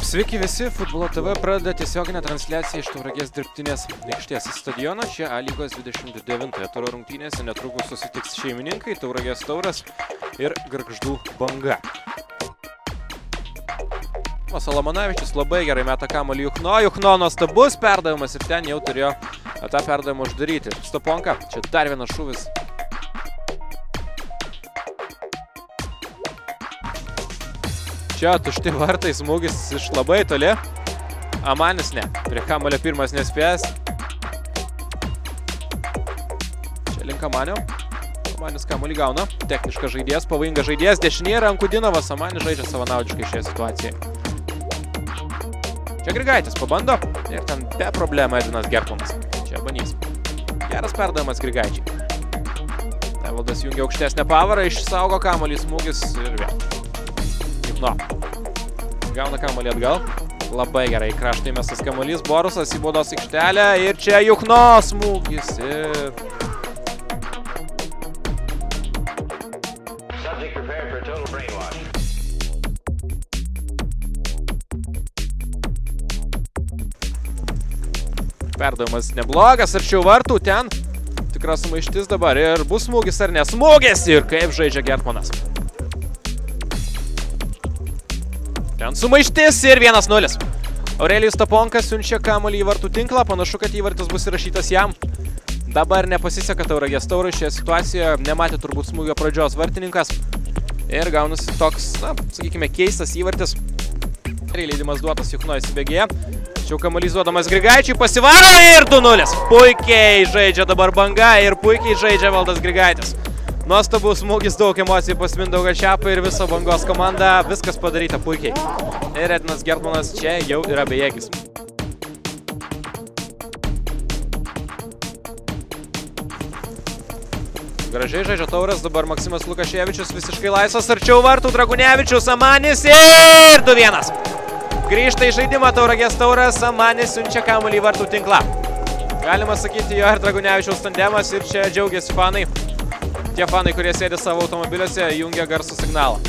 Sveiki visi, Futbolo TV pradeda tiesioginę transliaciją iš Tauragės dirbtinės aikštės stadiono. Čia A lygos 29 turo rungtynėse netrukus susitiks šeimininkai Tauragės Tauras ir Gargždų Banga. Solomonavičius labai gerai meta kamuolį Juchno. Juchno nuostabus perdavimas ir ten jau turėjo tą perdavimą uždaryti. Staponka, čia dar vienas šūvis. Čia tušti vartai, smūgis iš labai toli. Amanis ne. Prie kamuolio pirmas nespės. Čia link Amanio. Amanis kamuolį gauna. Techniškas žaidėjas, pavojingas žaidėjas. Dešinėje Rankudinovas. Amanis žaidžia savanaudiškai šioje situacijoje. Čia Grigaitis pabando. Ir ten be problemų Edvinas Gertmanas. Čia bandys. Geras perdavimas Grigaičiai. Evaldas jungia aukštesnę pavarą. Išsaugo kamuolį, smūgis ir vėl. Juchno. Gauna kamuolį atgal. Labai gerai kraštai mestas kamuolys. Borusas į baudos aikštelę. Ir čia Juchno smūgis. Ir... Perdavimas neblogas. Arčiau vartų ten. Tikra sumaištis dabar. Ir bus smūgis ar ne? Smūgis! Ir kaip žaidžia Gertmanas. Ten sumaištis ir 1-0. Aurelijus Staponkas siunčia kamuolį į vartų tinklą. Panašu, kad įvartis bus įrašytas jam. Dabar nepasiseka Tauragės Taurui šioje situacijoje. Nematė turbūt smūgio pradžios vartininkas. Ir gaunasi toks, na, sakykime, keistas įvartis. Leidimas duotas Juchno įsibėgėje. Tačiau kamuolys duodamas Grigaičiui. Pasivaro ir 2-0. Puikiai žaidžia dabar Banga ir puikiai žaidžia Valdas Grigaitis. Nuostabus smūgis, daug emocijų pas Mindaugą Šepą ir visą Bangos komandą. Viskas padaryta puikiai. Ir Edvinas Gertmanas čia jau yra bejėgis. Gražiai žaidžia Tauras, dabar Maksimas Lukaševičius visiškai laisvas, arčiau vartų Dragunevičius, Amanis ir 2-1. Grįžta į žaidimą Tauragės Tauras, Amanis siunčia kamuolį į vartų tinklą. Galima sakyti, jo ir Dragunevičiaus tandemas ir čia džiaugiasi fanai. Tie fanai, kurie sėdi savo automobiliuose, jungia garsų signalą.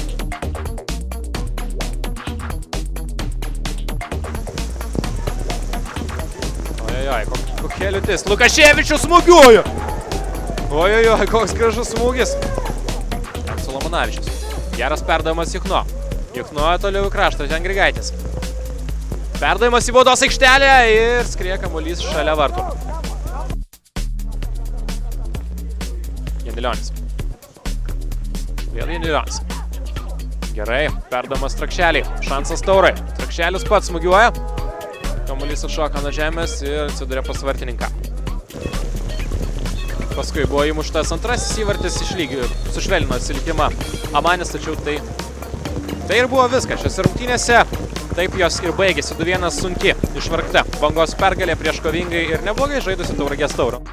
Ojojoj, kokia liūtis. Lukaševičius smūgiuoja! Ojojoj, koks gražus smūgis. Solomonavičius. Geras perdavimas Juchno. Juchno toliau į kraštą, ten Grigaitis. Perdavimas į baudos aikštelę ir skrieja kamuolys šalia vartų. Janilionis. Vėl Janilionis. Gerai, perdamas Trakšeliai. Šansas Taurai. Trakšelis pats smūgiuoja. Kamuolys atšoka nuo žemės ir atsiduria pas vartininką. Paskui buvo įmuštas antrasis įvartis sušvelnino atsilikimą Amanis, tačiau tai ir buvo viskas. Šiose rungtynėse taip jos ir baigėsi. 2-1 sunki išvargta Bangos pergalė prieš kovingai ir neblogai žaidusi Tauragės Tauro.